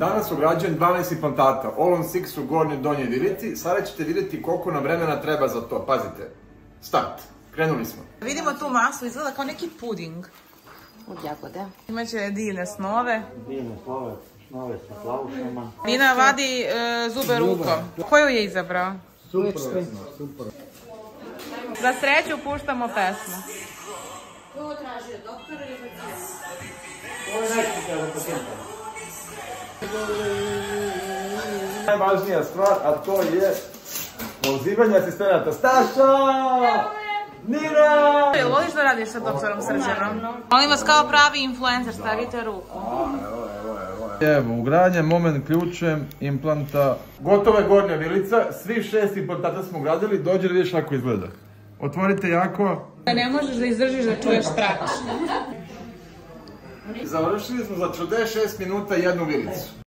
Danas ugrađujem 12 implantata, All on 6 u gornjoj donjoj vilici. Sada ćete vidjeti koliko nam vremena treba za to. Pazite, start, krenuli smo. Vidimo tu masu, izgleda kao neki puding. Od jagode. Imaće divne snove. Divne snove sa plavušama. Nina vadi zube rukom. Koju je izabrao? Super. Za sreću puštamo pesmu. Ko tražio, doktor ili pacijent? Ovo je najčešće za pacijenta. Najvažnija stvar, a to je pozivanje asistenata. Staša! Nina! Voliš da radiš sa doktorom Srđanom? Molim vas kao pravi influencer, stavite ruku. Evo, ugradnjem, moment ključujem implanta. Gotova je gornja vilica, svih 6 implantata smo ugradili, dođe da vidiš kako izgleda. Otvorite jako. Ne možeš da izdržiš da čuješ trač. Završili smo za 46 minuta jednu vilicu.